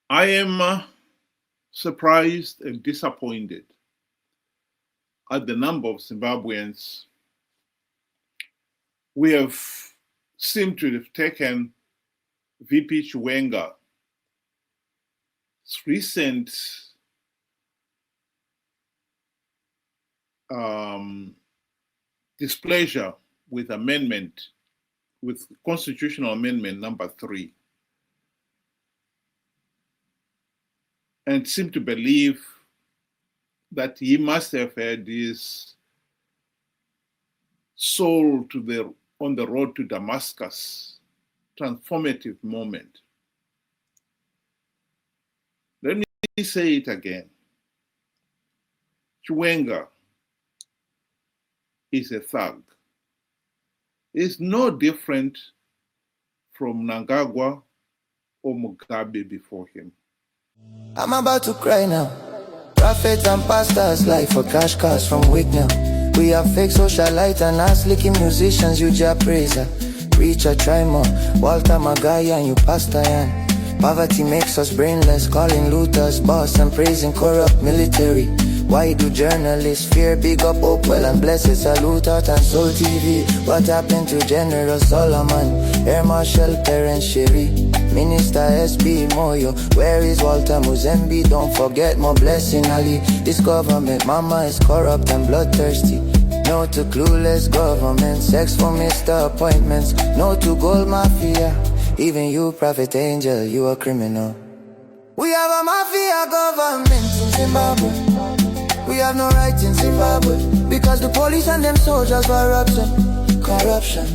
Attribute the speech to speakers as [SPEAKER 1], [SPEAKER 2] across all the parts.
[SPEAKER 1] I am surprised and disappointed at the number of Zimbabweans we have seemed to have taken VP Chiwenga's recent um, displeasure with constitutional amendment number 3, and seem to believe that he must have had his soul on the road to Damascus transformative moment. Let me say it again. Chuenga is a thug. Is no different from Nangagwa or Mugabe before him.
[SPEAKER 2] I'm about to cry now. Prophets and pastors like for cash cars from Wignell. We are fake socialite and us licking musicians, you ja praiser. Preacher, try more. Walter Magaya and you Pastor Yan. Poverty makes us brainless, calling looters boss and praising corrupt military. Why do journalists fear? Big up Opwell and bless it, salute out and Soul TV. What happened to General Solomon, Air Marshal Terence Sherry, Minister SB Moyo? Where is Walter Muzembe? Don't forget more blessing Ali. This government mama is corrupt and bloodthirsty. No to clueless government, sex for Mr. Appointments. No to gold mafia. Even you, Prophet Angel, you a criminal. We have a mafia government in Zimbabwe. We have no right in Zimbabwe because the police and them soldiers corruption.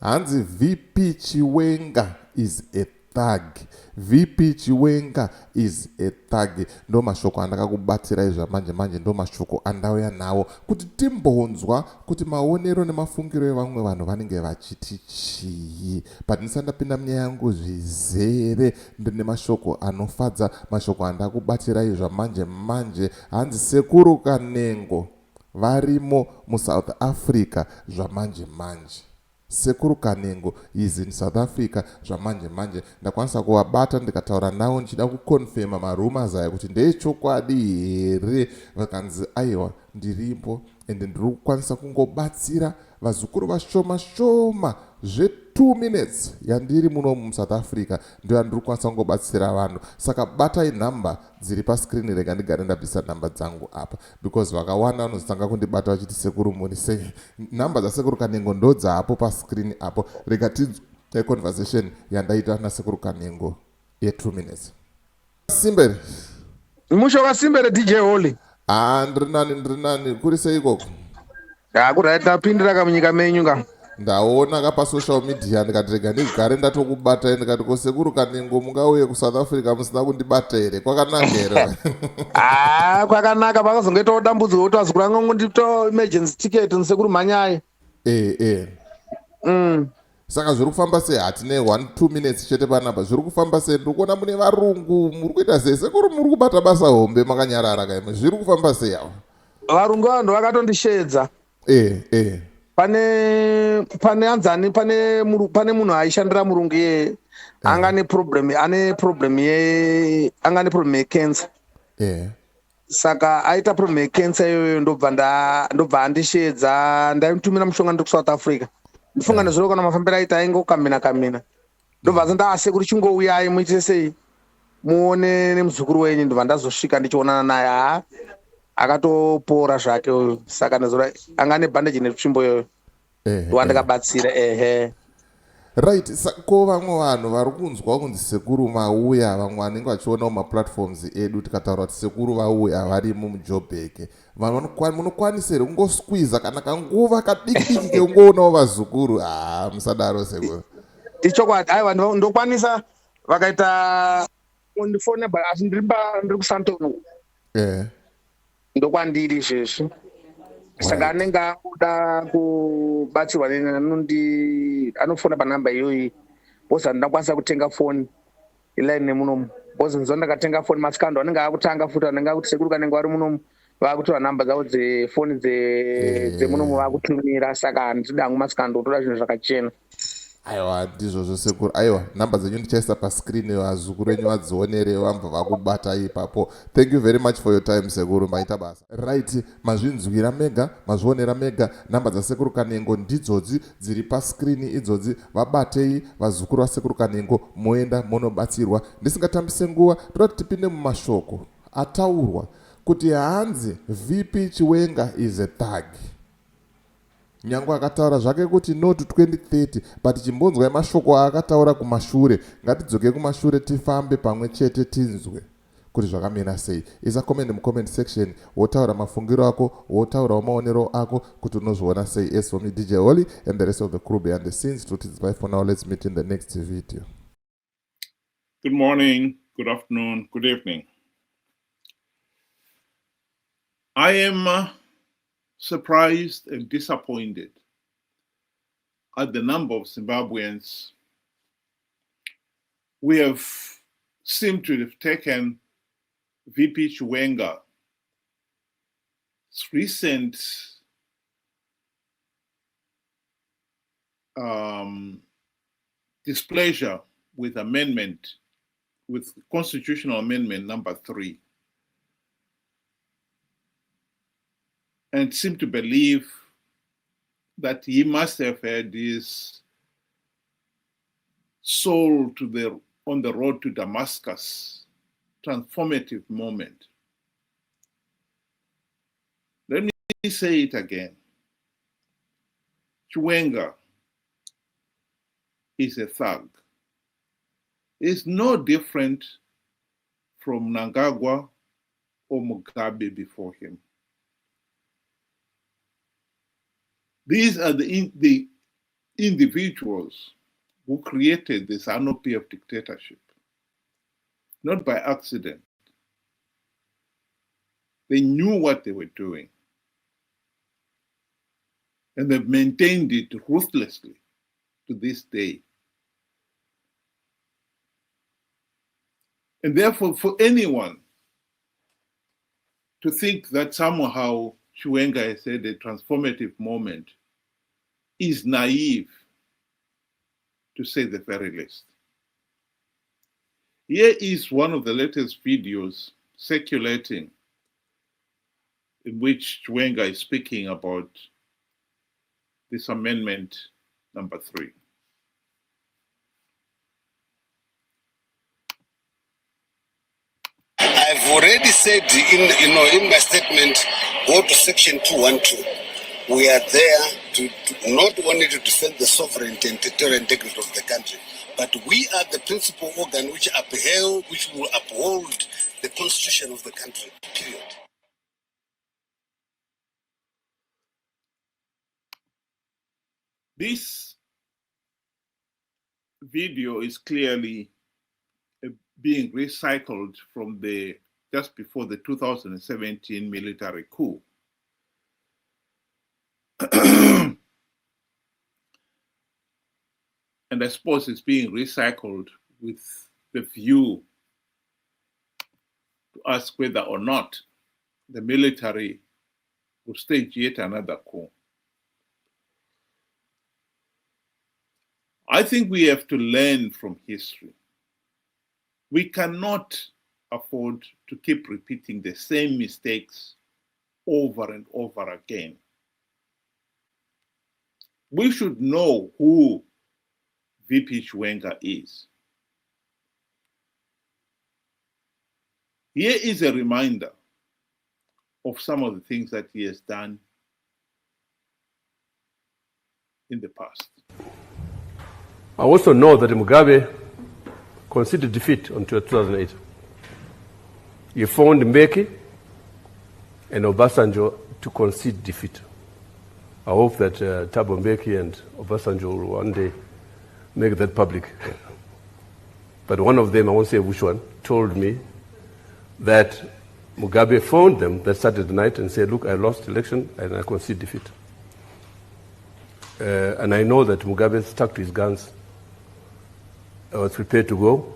[SPEAKER 3] Hanzi VP Chiwenga is a thug. VP Chiwenga is a thug. Ndo mashoko andakakubatsira izva manje ndo mashoko andauya nawo kuti timbonzwa kuti maonero nemafungiro evamwe vanhu vanenge vachiti chii. But ndisandapinda munyaya yangu zvizere ndine mashoko anofadza, mashoko andakubatsira izva manje. Hanzi Sekuru Kanengo varimo muSouth Africa zvamanje. Sekuru Kanengo is in South Africa zvamanje. Ndakwanisa kuvabata ndikataura navo ndichida kukonfirma marumors aya kuti ndechokwadi here. Vakanzi aiwa ndiripo ende ndiri kukwanisa kungobatsira vazukuru vashoma zve2 minutes yandiri muno muSouth Africa ndio yandiri kukwanisa kungobatsira vanhu. Saka batai nhamba dziri pascreen, rega ndigare ndabvisa nhamba dzangu apa because vakawanda vanozotanga kundibata vachiti Sekuru muni sei. Nhamba dzaSekuru Kanengo ndo dzaapo pascreen apo. Rega tinzwe conversation yandaita naSekuru Kanengo ye2 minutes. Simbere
[SPEAKER 4] Mushoka Simbere DJ Holy.
[SPEAKER 3] Ndiri nani kuri sei ikoko?
[SPEAKER 4] Kuri tapindira kamunyika menyu ka.
[SPEAKER 3] Ndaona kapa social media ndikatirega ndigare ndatokubata ndikati ko Sekuru Kanengo mungauye kuSouth Africa musina kundibata here. Kwakanaka here?
[SPEAKER 4] Kwakanaka, pakazongoitawo dambudziko kuti vazukuru vangu ndito emergency ticket nsekuru mhanyaye.
[SPEAKER 3] Saka zviri kufamba sei? Hatine 1-2 minutes chete panapa. Zviri kufamba sei? Ndiri kuona mune varungu muri kuita sei? Sekuru muri kubata basa hombe makanyarara kaimo. Zviri kufamba sei ava?
[SPEAKER 4] Varungu vanhu vakatondishedza. Pane anzani pane munhu aishandira murungu iye anga ne problem yecancer. Saka aita problem yecancer iyoyo ndobva andishedza ndaimutumira mushonga ndiri kuSouth Africa. Ndifunga nezviro kana mafambiro aita ainge kamina ndobva Sekuru chingouyai muitire sei muone nemuzukuru wenyu. Ndobva ndazosvika ndichionana naye akatopora zvake uyu. Saka nezviro anga nebhandeji netsvimbo iyoyo ndowandakabatsira.
[SPEAKER 3] Right. Ko vamwe vanhu vari kunzwa kunzi Sekuru vauya, vamwe vanenge vachionawo maplatforms edu tikataura kuti Sekuru vauya varimo muJoburg, vanhu munokwanisa here kungosqueeza kana kanguva kadiki keungoonawo vazukuru? Musadaro Sekuru.
[SPEAKER 4] Ichokwadi, aiwa ndokwanisa vakaita undifone asi ndiri kuSanton. Ndokwandiri izvezvi. Saka anenge akuda kubatsirwa anofona panhamba iyoyi bhozi handingakwanisa kutenga foni ilaini nemunomu bhozi nzo ndakatenga foni masikando anenge akutanga futi anenge akuti Sekuru Kanengo vari munomu vakutora nhamba dzavo dzefoni dzemunomu vakutumira. Saka handidi hangu masikando kutora zvinhu zvakachena.
[SPEAKER 3] aiwa ndizvozvo sekuru. Aiwa namba dzenyu ndichaisa pascreen vazukuru venyu vadzionere vambva vakubata ipapo. Thank you very much for your time sekuru, maita basa. Right, mazvinzwira mega, mazvionera mega. Namba dzasekuru Kanengo ndidzodzi dziri pascreen idzodzi. Vabatei vazukuru vasekuru Kanengo, moenda monobatsirwa. Ndisingatambise nguva, toda kuti tipinde mumashoko ataurwa kuti hanzi VP Chiwenga is a thug. Nyango akataura zvake kuti no to 2030, but chimbonzwa mashoko akataura kumashure. Ngatidzoke kumashure tifambe pamwe chete tinzwe kuti zvakamira sei. Isa comment mucomment section, wotaura mafungiro ako, wotaura maonero ako kuti unozviona sei. As for me, DJ Oli and the rest of the crew behind the scenes, truth is bye for now. Let's meet in the next video.
[SPEAKER 1] Good morning, good afternoon, good evening. I am surprised and disappointed at the number of Zimbabweans we have seemed to have taken VP Chiwenga's recent displeasure with constitutional amendment number 3, and seem to believe that he must have had his soul on the road to Damascus transformative moment. Let me say it again. Chiwenga is a thug. It's no different from Mnangagwa or Mugabe before him. These are the individuals who created this anarchy of dictatorship, not by accident. They knew what they were doing, and they've maintained it ruthlessly to this day. And therefore, for anyone to think that somehow Chiwenga has had a transformative moment is naive, to say the very least. Here is one of the latest videos circulating in which Chiwenga is speaking about this amendment number 3.
[SPEAKER 5] I've already said in my statement, go to section 212. We are there to not only to defend the sovereignty and territorial integrity of the country, but we are the principal organ which will uphold the constitution of the country, period.
[SPEAKER 1] This video is clearly being recycled from just before the 2017 military coup. And I suppose it's being recycled with the view to ask whether or not the military will stage yet another coup. I think we have to learn from history. We cannot afford to keep repeating the same mistakes over and over again. We should know who VP Chiwenga is. Here is a reminder of some of the things that he has done in the past.
[SPEAKER 6] I also know that Mugabe conceded defeat on 2008. He found Mbeki and Obasanjo to concede defeat. I hope that Thabo Mbeki and Obasanjo will one day make that public. But one of them, I won't say which one, told me that Mugabe phoned them that Saturday night and said, look, I lost election and I concede defeat. And I know that Mugabe stuck to his guns. I was prepared to go.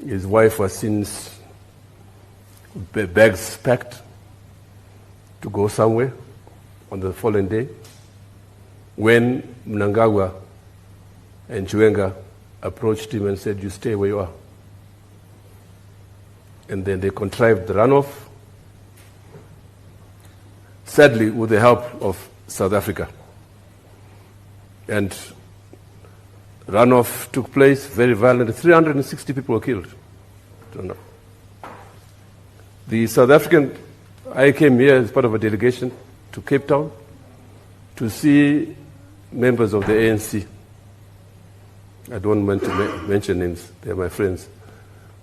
[SPEAKER 6] His wife was since bags packed to go somewhere on the following day when Mnangagwa And Chiwenga approached him and said, "You stay where you are." And then they contrived the runoff, sadly with the help of South Africa. And runoff took place, very violent. 360 people were killed. The South African, I came here as part of a delegation to Cape Town to see members of the ANC. I don't want to mention names, they're my friends.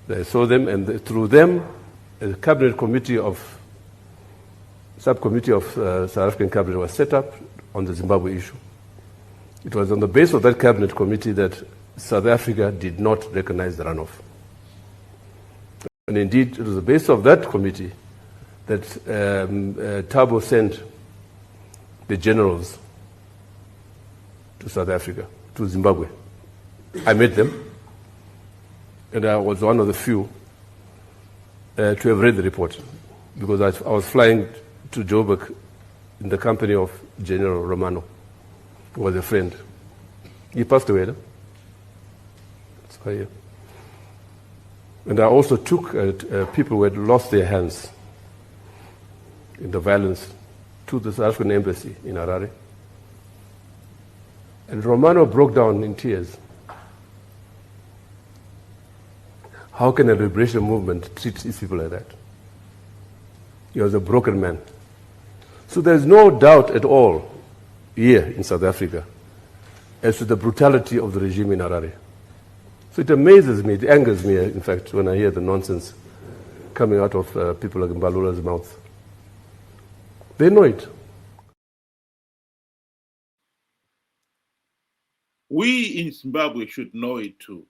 [SPEAKER 6] I saw them, and through them, a cabinet committee subcommittee of South African cabinet was set up on the Zimbabwe issue. It was on the basis of that cabinet committee that South Africa did not recognize the runoff. And indeed, it was the basis of that committee that Thabo sent the generals to South Africa, to Zimbabwe. I met them, and I was one of the few to have read the report, because I was flying to Joburg in the company of General Romano, who was a friend. He passed away, no? That's why, yeah. And I also took people who had lost their hands in the violence to the South African embassy in Harare. And Romano broke down in tears. How can a liberation movement treat these people like that? He was a broken man. So there's no doubt at all here in South Africa as to the brutality of the regime in Harare. So it amazes me, it angers me, in fact, when I hear the nonsense coming out of people like Mbalula's mouth. They know it.
[SPEAKER 1] We in Zimbabwe should know it too.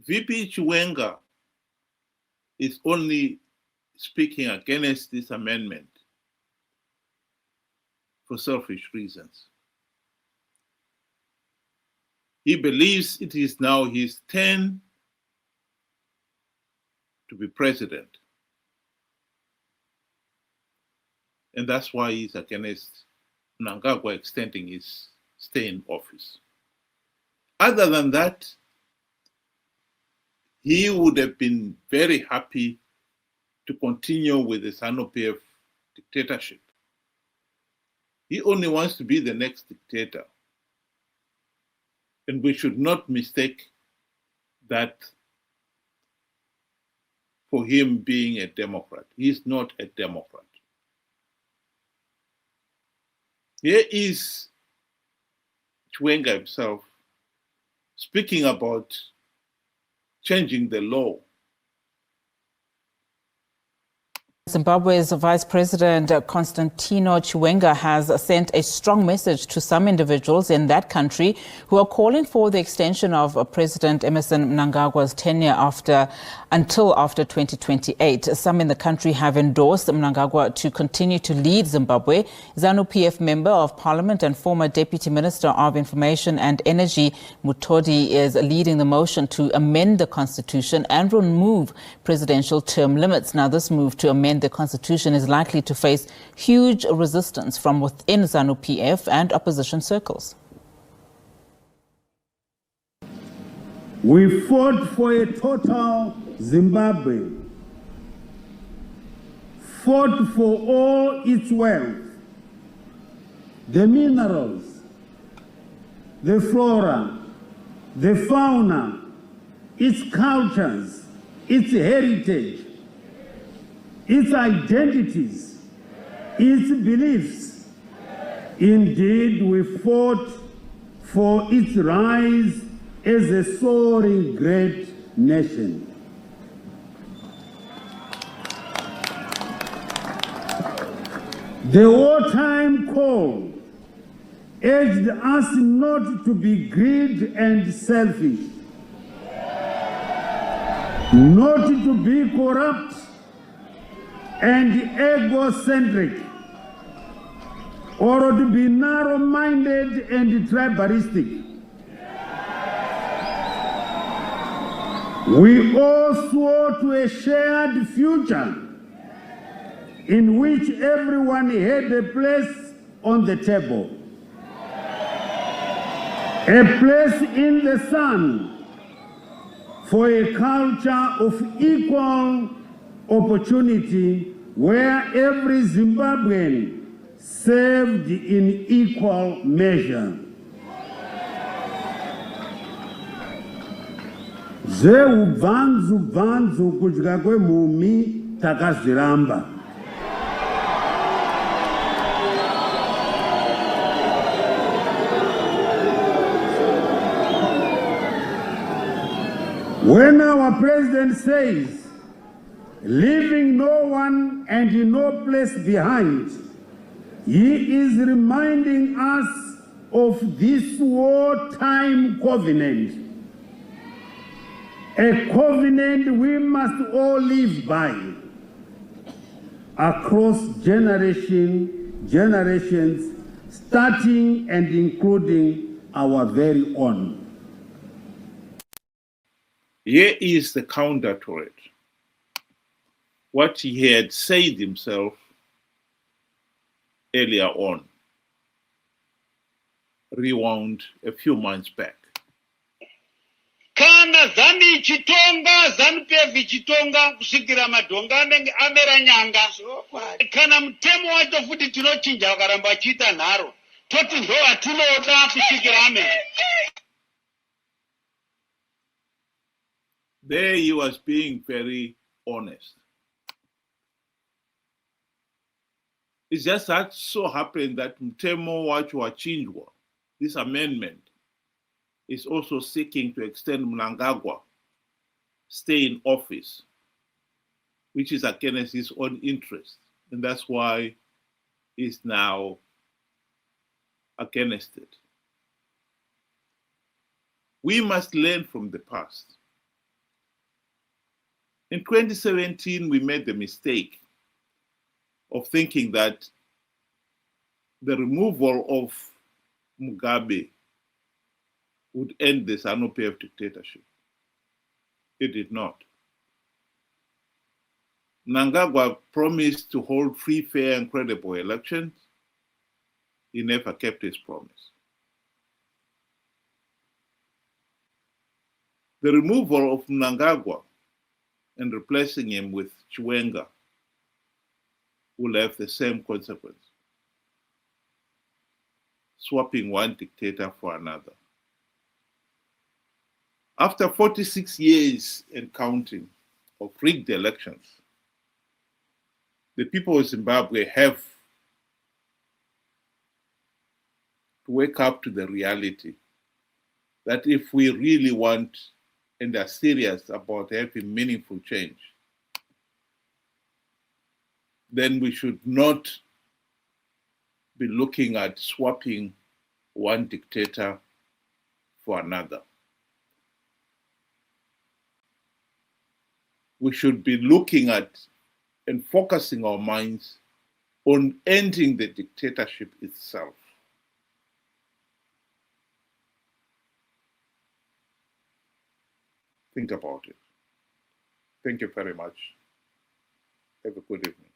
[SPEAKER 1] VP Chiwenga is only speaking against this amendment for selfish reasons. He believes it is now his turn to be president. And that's why he's against Mnangagwa extending his stay in office. Other than that, he would have been very happy to continue with the ZANU-PF dictatorship. He only wants to be the next dictator. And we should not mistake that for him being a Democrat. He's not a Democrat. Here is Chiwenga himself speaking about changing the law.
[SPEAKER 7] Zimbabwe's Vice President Constantino Chiwenga has sent a strong message to some individuals in that country who are calling for the extension of President Emmerson Mnangagwa's tenure until after 2028. Some in the country have endorsed Mnangagwa to continue to lead Zimbabwe. ZANU-PF Member of Parliament and former Deputy Minister of Information and Energy Mutodi is leading the motion to amend the constitution and remove presidential term limits. Now, this move to amend the constitution is likely to face huge resistance from within ZANU-PF and opposition circles.
[SPEAKER 8] We fought for a total Zimbabwe, fought for all its wealth, the minerals, the flora, the fauna, its cultures, its heritage, its identities, its beliefs. Indeed, we fought for its rise as a soaring great nation. The wartime call urged us not to be greedy and selfish, not to be corrupt and egocentric, or to be narrow-minded and tribalistic. We all swore to a shared future in which everyone had a place on the table. A place in the sun for a culture of equal opportunity where every Zimbabwean served in equal measure. Zveubvanzu kudya kwemhumi takazviramba. When our president says, leaving no one and no place behind, he is reminding us of this wartime covenant. A covenant we must all live by across generations, starting and including our very own.
[SPEAKER 1] Here is the counter to it. What he had said himself earlier on, rewound a few months back.
[SPEAKER 9] Kana zani chitonga zanupevi chitonga kusvikira madhonga anenge amera nyanga kana mutemo wacho futi tinochinja wakaramba achiita nharo toti ndo atinoda kusvikira ame.
[SPEAKER 1] There he was being very honest. It's just that so happened that mtemo wacho wachinjwa, this amendment, is also seeking to extend Mnangagwa stay in office, which is against his own interest. And that's why he's now against it. We must learn from the past. In 2017, we made the mistake of thinking that the removal of Mugabe would end the ZANU-PF dictatorship. It did not. Mnangagwa promised to hold free, fair, and credible elections. He never kept his promise. The removal of Mnangagwa and replacing him with Chiwenga will have the same consequence, swapping one dictator for another. After 46 years and counting of rigged elections, the people of Zimbabwe have to wake up to the reality that if we really want and are serious about having meaningful change, then we should not be looking at swapping one dictator for another. We should be looking at and focusing our minds on ending the dictatorship itself. Think about it. Thank you very much. Have a good evening.